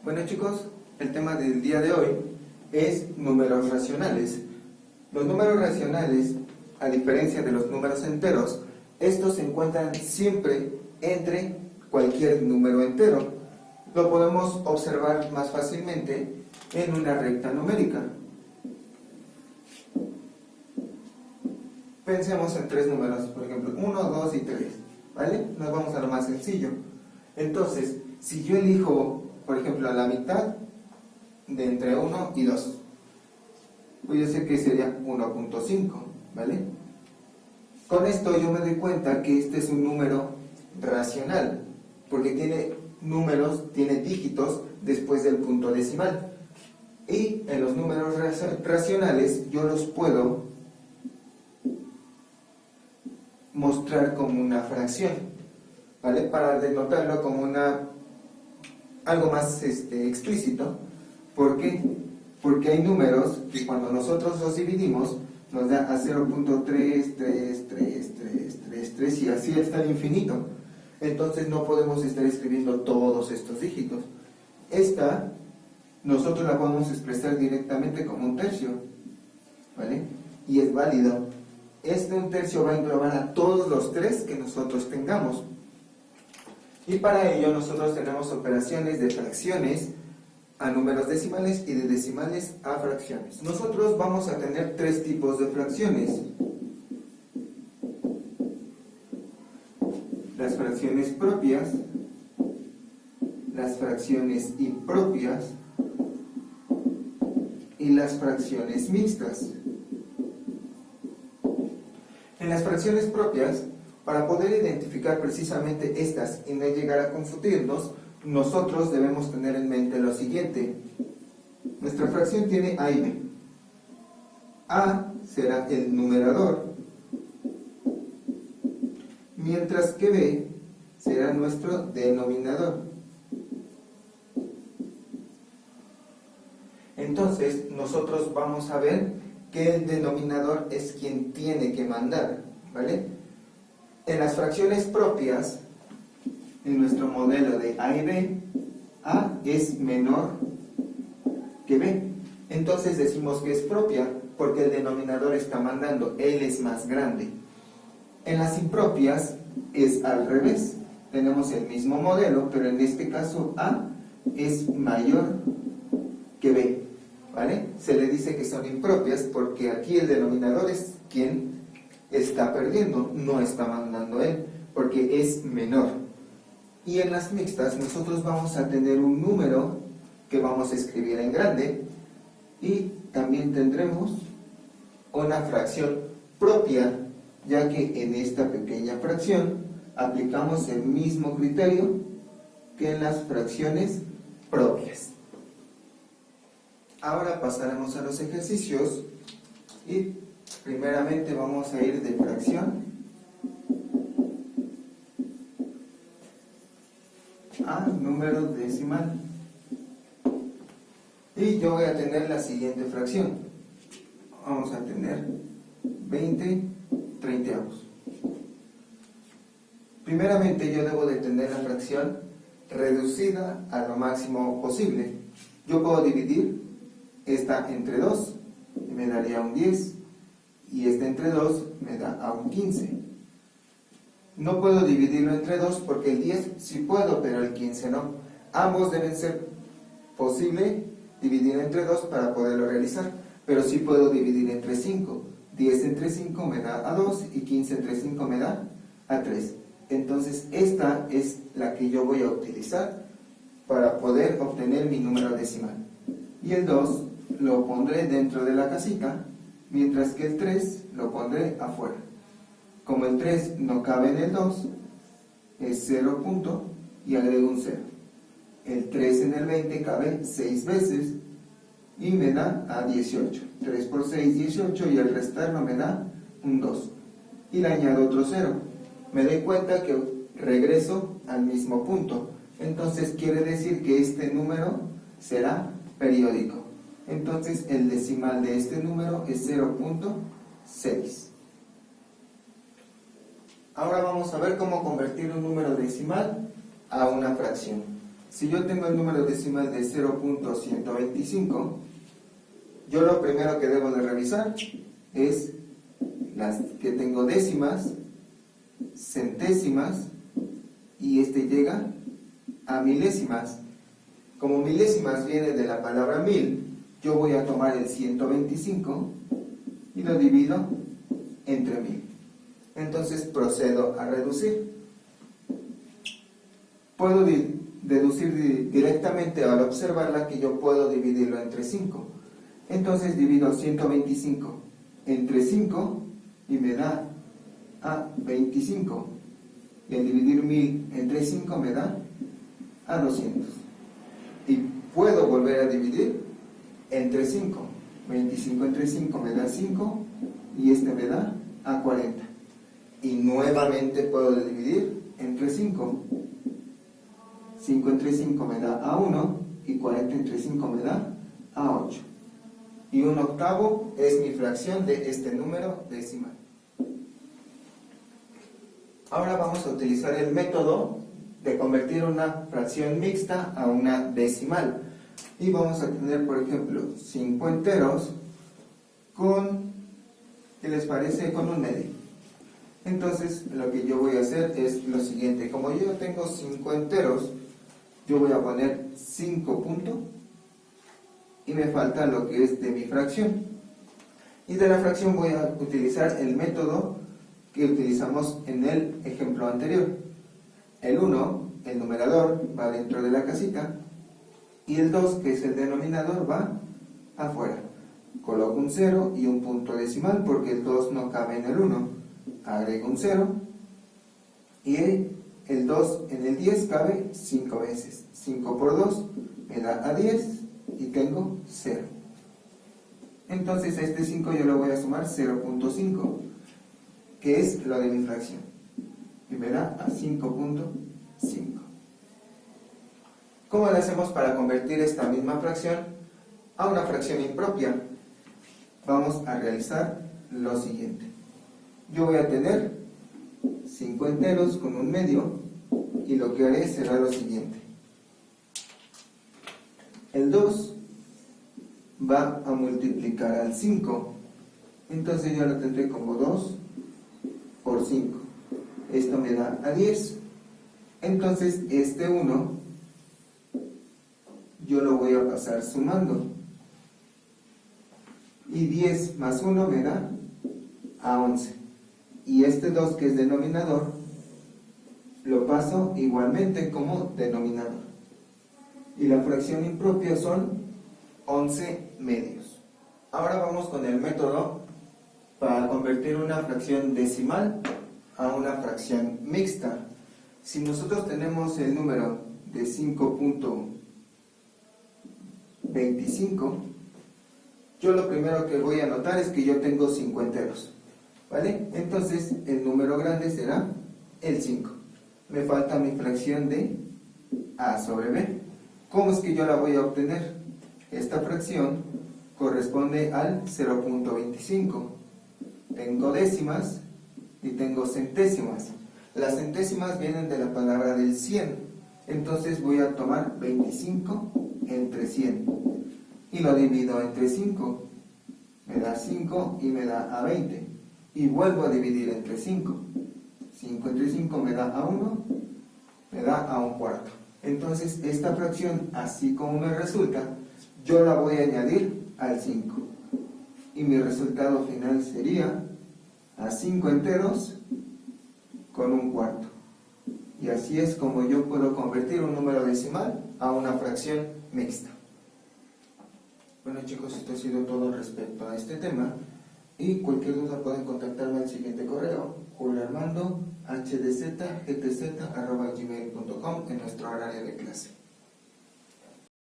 Bueno chicos, el tema del día de hoy es números racionales. Los números racionales, a diferencia de los números enteros, estos se encuentran siempre entre cualquier número entero. Lo podemos observar más fácilmente en una recta numérica. Pensemos en tres números, por ejemplo, 1, 2 y 3, ¿vale? Nos vamos a lo más sencillo. Entonces, si yo elijo, por ejemplo, la mitad de entre 1 y 2, voy a decir que sería 1.5, ¿vale? Con esto yo me doy cuenta que este es un número racional, porque tiene dígitos después del punto decimal. Y en los números racionales yo los puedo mostrar como una fracción, ¿vale? Para denotarlo como algo más explícito. ¿Por qué? Porque hay números que cuando nosotros los dividimos nos da a 0.33333 y así hasta el infinito. Entonces no podemos estar escribiendo todos estos dígitos. Esta nosotros la podemos expresar directamente como un tercio, ¿vale? Y es válido. Un tercio va a englobar a todos los tres que nosotros tengamos. Y para ello nosotros tenemos operaciones de fracciones a números decimales y de decimales a fracciones. Nosotros vamos a tener tres tipos de fracciones. Las fracciones propias, las fracciones impropias y las fracciones mixtas. En las fracciones propias, para poder identificar precisamente estas y no llegar a confundirnos, nosotros debemos tener en mente lo siguiente. Nuestra fracción tiene A y B. A será el numerador, mientras que B será nuestro denominador. Entonces, nosotros vamos a ver que el denominador es quien tiene que mandar, ¿vale? En las fracciones propias, en nuestro modelo de A y B, A es menor que B. Entonces decimos que es propia porque el denominador está mandando, él es más grande. En las impropias es al revés. Tenemos el mismo modelo, pero en este caso A es mayor que B, ¿vale? Se le dice que son impropias porque aquí el denominador es quien está perdiendo, no está mandando él, porque es menor. Y en las mixtas nosotros vamos a tener un número que vamos a escribir en grande y también tendremos una fracción propia, ya que en esta pequeña fracción aplicamos el mismo criterio que en las fracciones propias. Ahora pasaremos a los ejercicios y primeramente vamos a ir de fracción a número decimal. Y yo voy a tener la siguiente fracción. Vamos a tener 20/30. Primeramente yo debo de tener la fracción reducida a lo máximo posible. Yo puedo dividir esta entre 2 y me daría un 10, y esta entre 2 me da a un 15. No puedo dividirlo entre 2 porque el 10 sí puedo, pero el 15 no. Ambos deben ser posible dividir entre 2 para poderlo realizar, pero sí puedo dividir entre 5. 10 entre 5 me da a 2 y 15 entre 5 me da a 3. Entonces esta es la que yo voy a utilizar para poder obtener mi número decimal. Y el 2 lo pondré dentro de la casita, mientras que el 3 lo pondré afuera. Como el 3 no cabe en el 2, es 0 punto y agrego un 0. El 3 en el 20 cabe 6 veces y me da a 18. 3 por 6, 18, y al restarlo me da un 2. Y le añado otro 0. Me doy cuenta que regreso al mismo punto. Entonces quiere decir que este número será periódico. Entonces el decimal de este número es 0.6. Ahora vamos a ver cómo convertir un número decimal a una fracción. Si yo tengo el número decimal de 0.125, yo lo primero que debo de revisar es las que tengo décimas, centésimas, y este llega a milésimas. Como milésimas viene de la palabra mil, yo voy a tomar el 125 y lo divido entre 1000. Entonces procedo a reducir. Puedo deducir directamente al observarla que yo puedo dividirlo entre 5. Entonces divido 125 entre 5 y me da a 25. Y al dividir 1000 entre 5 me da a 200. Y puedo volver a dividir entre 5. 25 entre 5 me da 5 y este me da a 40. Y nuevamente puedo dividir entre 5. 5 entre 5 me da a 1 y 40 entre 5 me da a 8. Y 1/8 es mi fracción de este número decimal. Ahora vamos a utilizar el método de convertir una fracción mixta a una decimal. Y vamos a tener, por ejemplo, 5 enteros con, ¿qué les parece? Con un medio. Entonces, lo que yo voy a hacer es lo siguiente. Como yo tengo 5 enteros, yo voy a poner 5 puntos y me falta lo que es de mi fracción. Y de la fracción voy a utilizar el método que utilizamos en el ejemplo anterior. El 1, el numerador, va dentro de la casita y el 2, que es el denominador, va afuera. Coloco un 0 y un punto decimal porque el 2 no cabe en el 1. Agrego un 0 y el 2 en el 10 cabe 5 veces. 5 por 2 me da a 10 y tengo 0. Entonces a este 5 yo le voy a sumar 0.5, que es lo de mi fracción, y me da a 5.5. ¿Cómo le hacemos para convertir esta misma fracción a una fracción impropia? Vamos a realizar lo siguiente. Yo voy a tener 5 enteros con un medio y lo que haré será lo siguiente. El 2 va a multiplicar al 5, entonces yo lo tendré como 2 por 5. Esto me da a 10. Entonces este 1 yo lo voy a pasar sumando. Y 10 más 1 me da a 11. Y este 2, que es denominador, lo paso igualmente como denominador. Y la fracción impropia son 11 medios. Ahora vamos con el método para convertir una fracción decimal a una fracción mixta. Si nosotros tenemos el número de 5.25, yo lo primero que voy a notar es que yo tengo 5 enteros, ¿vale? Entonces el número grande será el 5. Me falta mi fracción de a sobre b. ¿Cómo es que yo la voy a obtener? Esta fracción corresponde al 0.25. Tengo décimas y tengo centésimas. Las centésimas vienen de la palabra del 100. Entonces voy a tomar 25 entre 100 y lo divido entre 5. Me da 5 y me da a 20. Y vuelvo a dividir entre 5. 5 entre 5 me da a 1, me da a 1/4. Entonces esta fracción, así como me resulta, yo la voy a añadir al 5. Y mi resultado final sería a 5 enteros con 1/4. Y así es como yo puedo convertir un número decimal a una fracción mixta. Bueno chicos, esto ha sido todo respecto a este tema. Y cualquier duda pueden contactarme al siguiente correo: juliarmando@gtz@gmail.com en nuestro horario de clase.